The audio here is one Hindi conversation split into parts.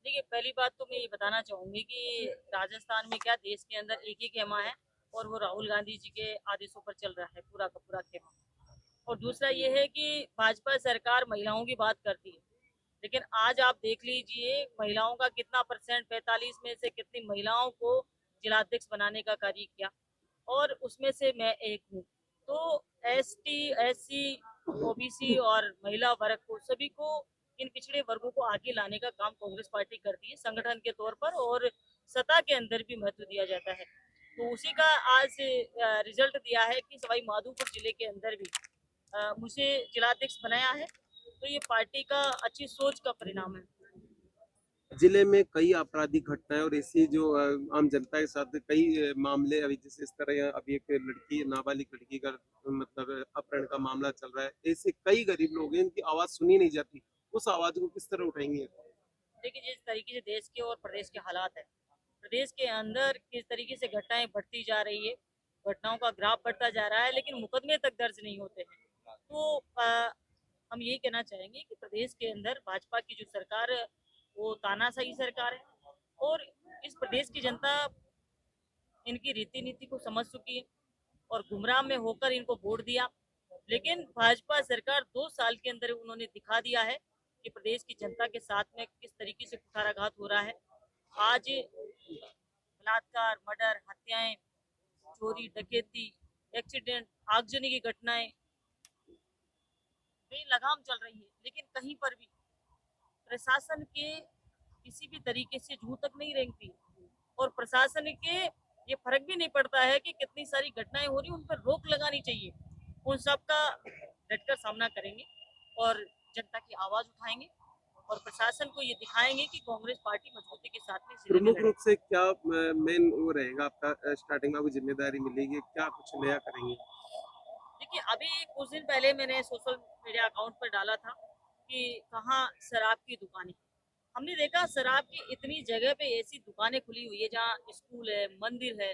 देखिए, पहली बात तो मैं ये बताना चाहूँगी कि राजस्थान में क्या देश के अंदर एक ही खेमा है और वो राहुल गांधी जी के आदेशों पर चल रहा है पूरा का पूरा खेमा। और दूसरा ये है कि भाजपा सरकार महिलाओं की बात करती है, लेकिन आज आप देख लीजिए महिलाओं का कितना परसेंट, 45 में से कितनी महिलाओं को जिलाध्यक्ष बनाने का कार्य किया, और उसमें से मैं एक हूँ। तो एसटी, एससी, ओबीसी और महिला वर्ग को, सभी को, इन पिछड़े वर्गों को आगे लाने का काम कांग्रेस पार्टी करती है संगठन के तौर पर, और सत्ता के अंदर भी महत्व दिया जाता है। तो उसी का आज रिजल्ट दिया है कि सवाई माधोपुर जिले के अंदर भी मुझे जिलाध्यक्ष बनाया है। तो ये पार्टी का अच्छी सोच का परिणाम है। जिले में कई आपराधिक घटनाएं और ऐसी जो आम जनता के साथ कई मामले अभी जैसे इस तरह अभी एक लड़की नाबालिग लड़की का मतलब अपहरण का मामला चल रहा है। ऐसे कई गरीब लोग हैं इनकी आवाज सुनी नहीं जाती। उस आवाज को किस तरह उठाएंगे? देखिए, जिस तरीके से देश के और प्रदेश के हालात है, प्रदेश के अंदर किस तरीके से घटनाएं बढ़ती जा रही है, घटनाओं का ग्राफ बढ़ता जा रहा है, लेकिन मुकदमे तक दर्ज नहीं होते हैं। तो हम यही कहना चाहेंगे कि प्रदेश के अंदर भाजपा की जो सरकार है वो तानाशाही सरकार है, और इस प्रदेश की जनता इनकी रीति नीति को समझ चुकी है और गुमराह में होकर इनको वोट दिया। लेकिन भाजपा सरकार 2 साल के अंदर उन्होंने दिखा दिया है कि प्रदेश की जनता के साथ में किस तरीके से कुठाराघात हो रहा है। आज बलात्कार, मर्डर, हत्याएं, चोरी, डकैती, एक्सीडेंट, आगजनी की घटनाएं बेलगाम चल रही है, लेकिन कहीं पर भी प्रशासन के किसी भी तरीके से जूं तक नहीं रेंगती, और प्रशासन के ये फर्क भी नहीं पड़ता है कि कितनी सारी घटनाएं हो रही, उन पर रोक लगानी चाहिए। उन सब का डटकर सामना करेंगे और जनता की आवाज उठाएंगे, और प्रशासन को ये दिखाएंगे कि कांग्रेस पार्टी मजबूती के साथ में जिले में प्रमुख लड़े। रूप से क्या मेन वो रहेगा आपका? स्टार्टिंग में आपको जिम्मेदारी मिलेगी, क्या कुछ नया करेंगे? देखिए, अभी कुछ दिन पहले मैंने सोशल मीडिया अकाउंट पर डाला था कि कहाँ शराब की दुकानें। हमने देखा शराब की इतनी जगह पे ऐसी दुकानें खुली हुई है जहाँ स्कूल है, मंदिर है।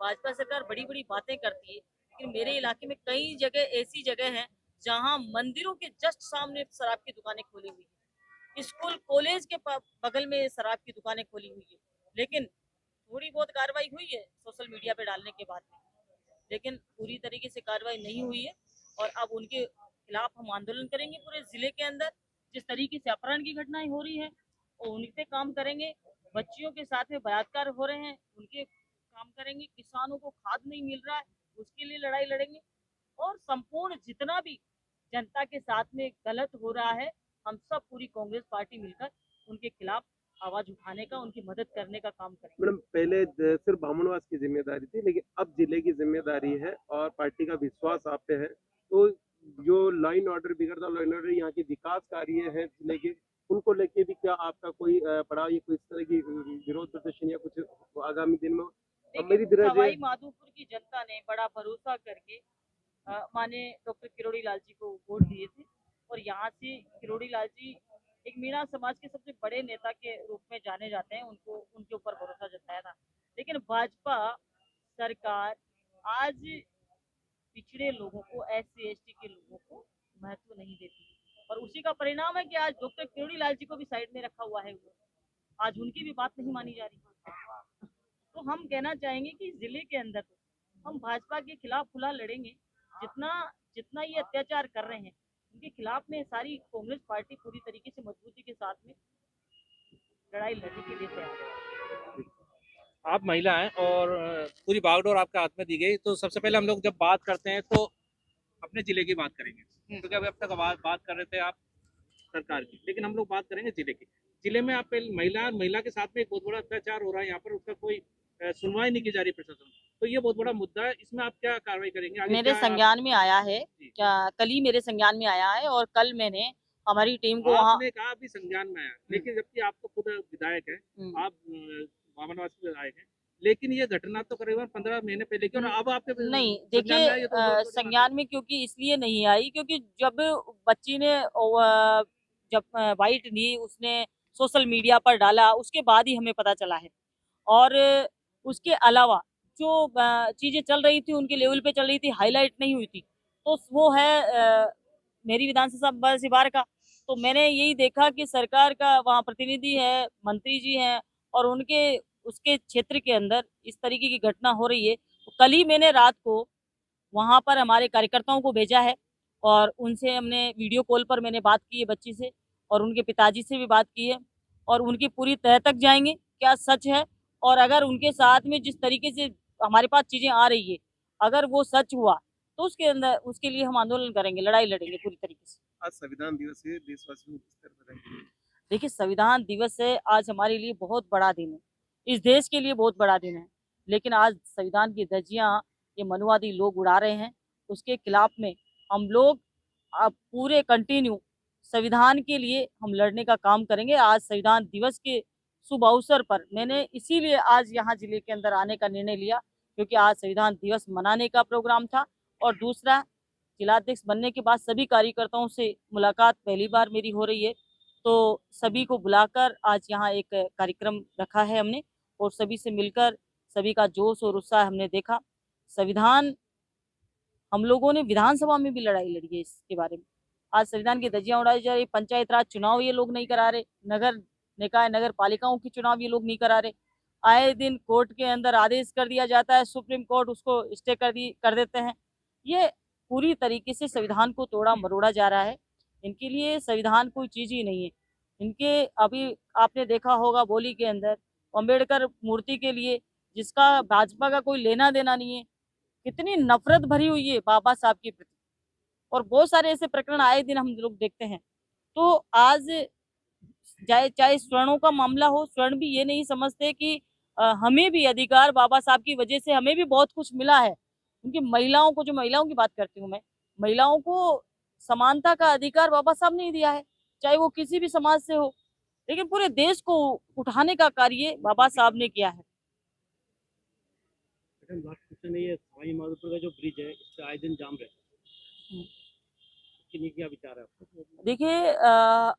भाजपा सरकार बड़ी बड़ी बातें करती है, लेकिन मेरे इलाके में कई जगह ऐसी जगह हैं जहाँ मंदिरों के जस्ट सामने शराब की दुकानें खोली हुई है, स्कूल कॉलेज के बगल में शराब की दुकानें खोली हुई है। लेकिन थोड़ी बहुत कार्रवाई हुई है सोशल मीडिया पे डालने के बाद में, लेकिन पूरी तरीके से कार्रवाई नहीं हुई है। और अब उनके खिलाफ हम आंदोलन करेंगे पूरे जिले के अंदर। जिस तरीके से अपहरण की घटनाएं हो रही है और उन पे काम करेंगे, बच्चियों के साथ में बलात्कार हो रहे हैं उनके काम करेंगे, किसानों को खाद नहीं मिल रहा है उसके लिए लड़ाई लड़ेंगे, और संपूर्ण जितना भी जनता के साथ में गलत हो रहा है, हम सब पूरी कांग्रेस पार्टी मिलकर उनके खिलाफ आवाज उठाने का, उनकी मदद करने का काम करेंगे। मैडम पहले सिर्फ बामनवास की जिम्मेदारी थी, लेकिन अब जिले की जिम्मेदारी है और पार्टी का विश्वास आप पे है। तो जो लाइन ऑर्डर बिगड़ता लॉ एंड ऑर्डर यहाँ के विकास कार्य है जिले के, उनको लेके भी क्या आपका कोई बड़ा ये कोई इस तरह की विरोध प्रदर्शन या कुछ आगामी दिन में? अब देखिए, मेरी तरह से सवाई माधोपुर की जनता ने बड़ा भरोसा करके माने डॉक्टर किरोड़ी लाल जी को वोट दिए थे, और यहाँ से किरोड़ी लाल जी एक मीणा समाज के सबसे बड़े नेता के रूप में जाने जाते हैं, उनको उनके ऊपर भरोसा जताया था। लेकिन भाजपा सरकार आज पिछड़े लोगों को, एससी एसटी के लोगों को महत्व नहीं देती, और उसी का परिणाम है कि आज डॉक्टर किरोड़ी लाल जी को भी साइड में रखा हुआ है। आज उनकी भी बात नहीं मानी जा रही। तो हम कहना चाहेंगे कि जिले के अंदर हम भाजपा के खिलाफ खुला लड़ेंगे। जितना जितना ये अत्याचार कर रहे हैं उनके खिलाफ में सारी कांग्रेस पार्टी पूरी तरीके से मजबूती के साथ में लड़ाई लड़ने के लिए तैयार है। आप महिला हैं और पूरी बागडोर आपके हाथ में दी गई, तो सबसे पहले हम लोग जब बात करते हैं तो अपने जिले की बात करेंगे, क्योंकि अभी अब तक बात कर रहे थे आप सरकार की, लेकिन हम लोग बात करेंगे जिले की। जिले में आप महिला के साथ में एक बहुत बड़ा अत्याचार हो रहा है यहाँ पर, उसका कोई सुनवाई नहीं की जा रही प्रशासन। तो ये बहुत बड़ा मुद्दा है, इसमें आप क्या कार्रवाई करेंगे आगे? मेरे संज्ञान में आया है, क्या कल ही मेरे संज्ञान में आया है, और कल मैंने हमारी टीम को वहाँ, आपने कहा अभी संज्ञान में आया, लेकिन जबकि आप तो खुद विधायक है, आप बामनवासी विधायक है, लेकिन ये घटना तो करीबन 15 महीने पहले की, और अब आपके नहीं देखिए, संज्ञान में क्योंकि इसलिए नहीं आई क्योंकि जब बच्ची ने जब वाइट नी उसने सोशल मीडिया पर डाला उसके बाद ही हमें पता चला है। और उसके अलावा जो चीजें चल रही थी उनके लेवल पे चल रही थी, हाईलाइट नहीं हुई थी। तो वो है मेरी विधानसभा सिवार का, तो मैंने यही देखा कि सरकार का वहाँ प्रतिनिधि है, मंत्री जी हैं और उनके उसके क्षेत्र के अंदर इस तरीके की घटना हो रही है। तो कल ही मैंने रात को वहाँ पर हमारे कार्यकर्ताओं को भेजा है और उनसे हमने वीडियो कॉल पर मैंने बात की है बच्ची से और उनके पिताजी से भी बात की है और उनकी पूरी तह तक जाएंगे क्या सच है और अगर उनके साथ में जिस तरीके से हमारे पास चीजें आ रही है अगर वो सच हुआ तो उसके अंदर उसके लिए हम आंदोलन करेंगे, लड़ाई लड़ेंगे पूरी तरीके से। आज संविधान दिवस है, देशवासियों को किस तरह बताएंगे? देखिए संविधान दिवस है आज हमारे लिए बहुत बड़ा दिन है, इस देश के लिए बहुत बड़ा दिन है, लेकिन आज संविधान की धज्जियां ये मनुवादी लोग उड़ा रहे हैं, उसके खिलाफ में हम लोग अब पूरे कंटिन्यू संविधान के लिए हम लड़ने का काम करेंगे। आज संविधान दिवस के शुभ अवसर पर मैंने इसीलिए आज यहाँ जिले के अंदर आने का निर्णय लिया क्योंकि आज संविधान दिवस मनाने का प्रोग्राम था और दूसरा जिलाध्यक्ष बनने के बाद सभी कार्यकर्ताओं से मुलाकात पहली बार मेरी हो रही है, तो सभी को बुलाकर आज यहाँ एक कार्यक्रम रखा है हमने और सभी से मिलकर सभी का जोश और उत्साह हमने देखा। संविधान हम लोगों ने विधानसभा में भी लड़ाई लड़ी है इसके बारे में। आज संविधान की धज्जियां उड़ाई जा रही, पंचायत राज चुनाव ये लोग नहीं करा रहे, नगर निकाय नगर पालिकाओं की चुनाव ये लोग नहीं करा रहे। आए दिन कोर्ट के अंदर आदेश कर दिया जाता है, सुप्रीम कोर्ट उसको स्टे कर देते हैं। ये पूरी तरीके से संविधान को तोड़ा मरोड़ा जा रहा है। इनके लिए संविधान कोई चीज ही नहीं है। इनके अभी आपने देखा होगा बोली के अंदर अम्बेडकर मूर्ति के लिए जिसका भाजपा का कोई लेना देना नहीं है, कितनी नफरत भरी हुई है बाबा साहब के प्रति और बहुत सारे ऐसे प्रकरण आए दिन हम लोग देखते हैं। तो आज चाहे चाहे स्वर्णों का मामला हो, स्वर्ण भी ये नहीं समझते कि हमें भी अधिकार बाबा साहब की वजह से हमें भी बहुत कुछ मिला है। उनकी महिलाओं को, जो महिलाओं की बात करती हूँ मैं, महिलाओं को समानता का अधिकार बाबा साहब ने ही दिया है, चाहे वो किसी भी समाज से हो, लेकिन पूरे देश को उठाने का कार्य बाबा साहब ने किया है। मैडम लास्ट क्वेश्चन है, ये सवाई माधोपुर का जो ब्रिज है इस पे आए दिन जाम रहता है, इसके लिए क्या विचार है आपका? देखिए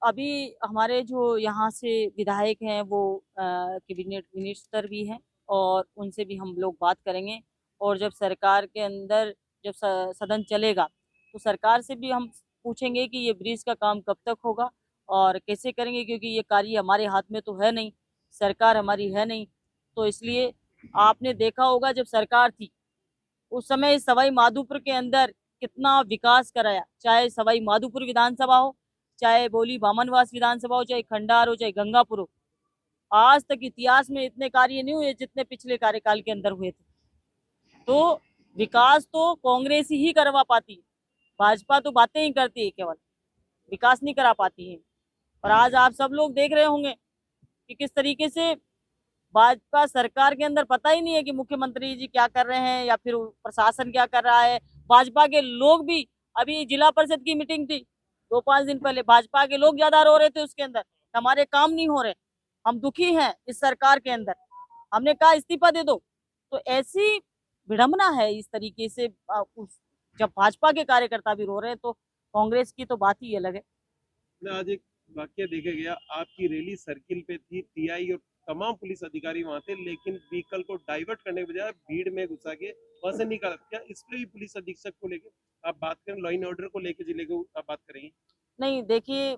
अभी हमारे जो यहाँ से विधायक हैं वो कैबिनेट मिनिस्टर भी हैं और उनसे भी हम लोग बात करेंगे और जब सरकार के अंदर जब सदन चलेगा तो सरकार से भी हम पूछेंगे कि ये ब्रिज का काम कब तक होगा और कैसे करेंगे, क्योंकि ये कार्य हमारे हाथ में तो है नहीं, सरकार हमारी है नहीं। तो इसलिए आपने देखा होगा जब सरकार थी उस समय सवाई माधोपुर के अंदर कितना विकास कराया, चाहे सवाई माधोपुर विधानसभा हो, चाहे बोली बामनवास विधानसभा हो, चाहे खंडार हो, चाहे गंगापुर हो। आज तक इतिहास में इतने कार्य नहीं हुए जितने पिछले कार्यकाल के अंदर हुए थे। तो विकास तो कांग्रेस ही करवा पाती है, भाजपा तो बातें ही करती है, केवल विकास नहीं करा पाती है। और आज आप सब लोग देख रहे होंगे कि किस तरीके से भाजपा सरकार के अंदर पता ही नहीं है कि मुख्यमंत्री जी क्या कर रहे हैं या फिर प्रशासन क्या कर रहा है। भाजपा के लोग भी, अभी जिला परिषद की मीटिंग थी 2-5 दिन पहले, भाजपा के लोग ज्यादा रो रहे थे उसके अंदर, हमारे काम नहीं हो रहे, हम दुखी हैं इस सरकार के अंदर, हमने कहा इस्तीफा दे दो। तो ऐसी विडंबना है इस तरीके से जब भाजपा के कार्यकर्ता भी रो रहे हैं तो कांग्रेस की तो बात ही अलग है। आज एक वाक्य देखा गया, आपकी रैली सर्किल पे थी, टीआई और तमाम पुलिस अधिकारी वहां थे, लेकिन व्हीकल को डाइवर्ट करने के बजाय भीड़ में घुसा के वहां से निकाला। क्या इस पे भी पुलिस अधीक्षक को लेकर आप बात करें, लॉ एंड ऑर्डर को लेकर जिले को आप बात करेंगे? नहीं देखिए